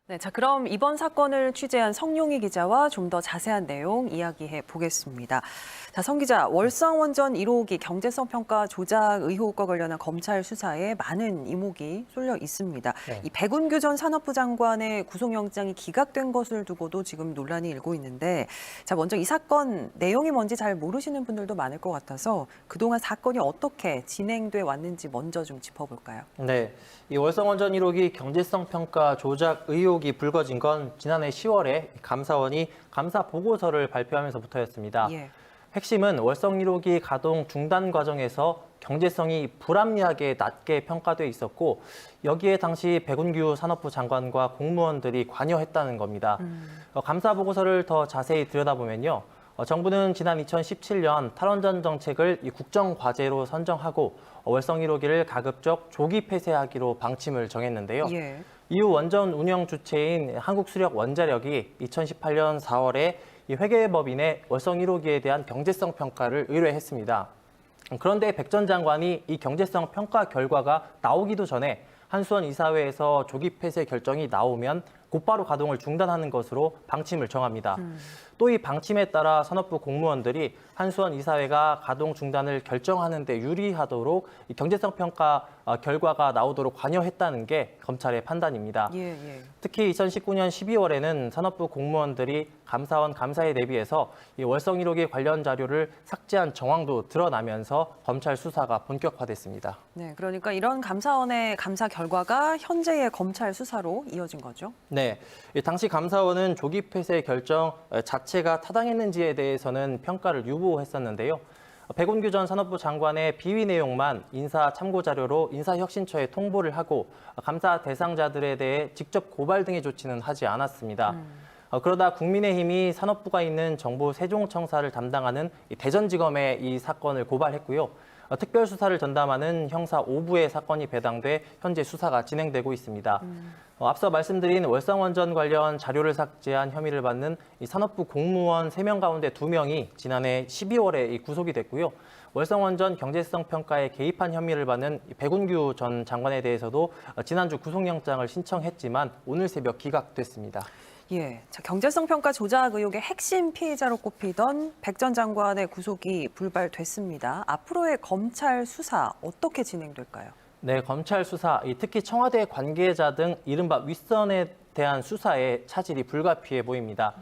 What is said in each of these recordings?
네, 자, 그럼 이번 사건을 취재한 성용희 기자와 좀 더 자세한 내용 이야기해 보겠습니다. 자, 성 기자, 월성원전 1호기 경제성 평가 조작 의혹과 관련한 검찰 수사에 많은 이목이 쏠려 있습니다. 네. 이 백운규 전 산업부 장관의 구속영장이 기각된 것을 두고도 지금 논란이 일고 있는데, 자, 먼저 이 사건 내용이 뭔지 잘 모르시는 분들도 많을 것 같아서 그동안 사건이 어떻게 진행돼 왔는지 먼저 좀 짚어볼까요? 네, 이 월성원전 1호기 경제성 평가 조작 의혹이 불거진 건 지난해 10월에 감사원이 감사 보고서를 발표하면서부터였습니다. 예. 핵심은 월성 1호기 가동 중단 과정에서 경제성이 불합리하게 낮게 평가돼 있었고 여기에 당시 백운규 산업부 장관과 공무원들이 관여했다는 겁니다. 감사 보고서를 더 자세히 들여다보면요. 정부는 지난 2017년 탈원전 정책을 국정과제로 선정하고 월성 1호기를 가급적 조기 폐쇄하기로 방침을 정했는데요. 예. 이후 원전 운영 주체인 한국수력원자력이 2018년 4월에 이 회계법인에 월성 1호기에 대한 경제성 평가를 의뢰했습니다. 그런데 백 전 장관이 이 경제성 평가 결과가 나오기도 전에 한수원 이사회에서 조기 폐쇄 결정이 나오면 곧바로 가동을 중단하는 것으로 방침을 정합니다. 또 이 방침에 따라 산업부 공무원들이 한수원 이사회가 가동 중단을 결정하는 데 유리하도록 이 경제성 평가 결과가 나오도록 관여했다는 게 검찰의 판단입니다. 예. 특히 2019년 12월에는 산업부 공무원들이 감사원 감사에 대비해서 이 월성 1호기 관련 자료를 삭제한 정황도 드러나면서 검찰 수사가 본격화됐습니다. 네, 그러니까 이런 감사원의 감사 결과가 현재의 검찰 수사로 이어진 거죠? 네, 당시 감사원은 조기 폐쇄 결정 자체가 타당했는지에 대해서는 평가를 유보했었는데요. 백운규 전 산업부 장관의 비위 내용만 인사 참고 자료로 인사혁신처에 통보를 하고 감사 대상자들에 대해 직접 고발 등의 조치는 하지 않았습니다. 그러다 국민의힘이 산업부가 있는 정부 세종청사를 담당하는 대전지검에 이 사건을 고발했고요. 특별수사를 전담하는 형사 5부의 사건이 배당돼 현재 수사가 진행되고 있습니다. 앞서 말씀드린 월성원전 관련 자료를 삭제한 혐의를 받는 이 산업부 공무원 3명 가운데 2명이 지난해 12월에 구속이 됐고요. 월성원전 경제성 평가에 개입한 혐의를 받는 백운규 전 장관에 대해서도 지난주 구속영장을 신청했지만 오늘 새벽 기각됐습니다. 예, 자, 경제성 평가 조작 의혹의 핵심 피해자로 꼽히던 백 전 장관의 구속이 불발됐습니다. 앞으로의 검찰 수사 어떻게 진행될까요? 네, 검찰 수사, 특히 청와대 관계자 등 이른바 윗선에 대한 수사에 차질이 불가피해 보입니다.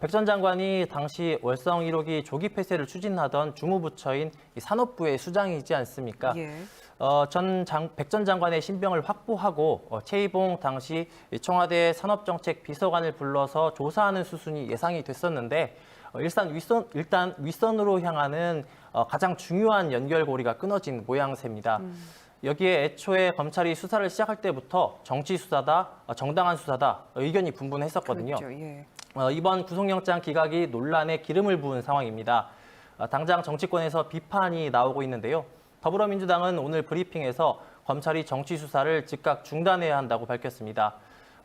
백 전 장관이 당시 월성 1호기 조기 폐쇄를 추진하던 주무부처인 산업부의 수장이지 않습니까? 예. 백 전 장관의 신병을 확보하고 최이봉 당시 청와대 산업정책 비서관을 불러서 조사하는 수순이 예상이 됐었는데 일단 윗선으로 향하는 가장 중요한 연결고리가 끊어진 모양새입니다. 여기에 애초에 검찰이 수사를 시작할 때부터 정치 수사다, 정당한 수사다 의견이 분분했었거든요. 그렇죠. 예. 이번 구속영장 기각이 논란에 기름을 부은 상황입니다. 당장 정치권에서 비판이 나오고 있는데요. 더불어민주당은 오늘 브리핑에서 검찰이 정치 수사를 즉각 중단해야 한다고 밝혔습니다.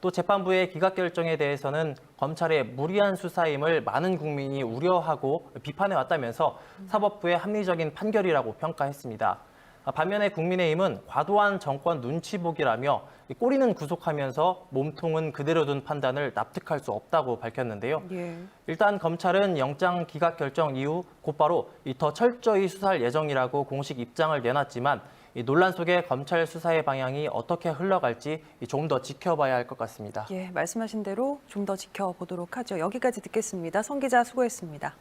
또 재판부의 기각 결정에 대해서는 검찰의 무리한 수사임을 많은 국민이 우려하고 비판해 왔다면서 사법부의 합리적인 판결이라고 평가했습니다. 반면에 국민의힘은 과도한 정권 눈치 보기라며 꼬리는 구속하면서 몸통은 그대로 둔 판단을 납득할 수 없다고 밝혔는데요. 예. 일단 검찰은 영장 기각 결정 이후 곧바로 더 철저히 수사할 예정이라고 공식 입장을 내놨지만 이 논란 속에 검찰 수사의 방향이 어떻게 흘러갈지 좀 더 지켜봐야 할 것 같습니다. 예, 말씀하신 대로 좀 더 지켜보도록 하죠. 여기까지 듣겠습니다. 성 기자 수고했습니다.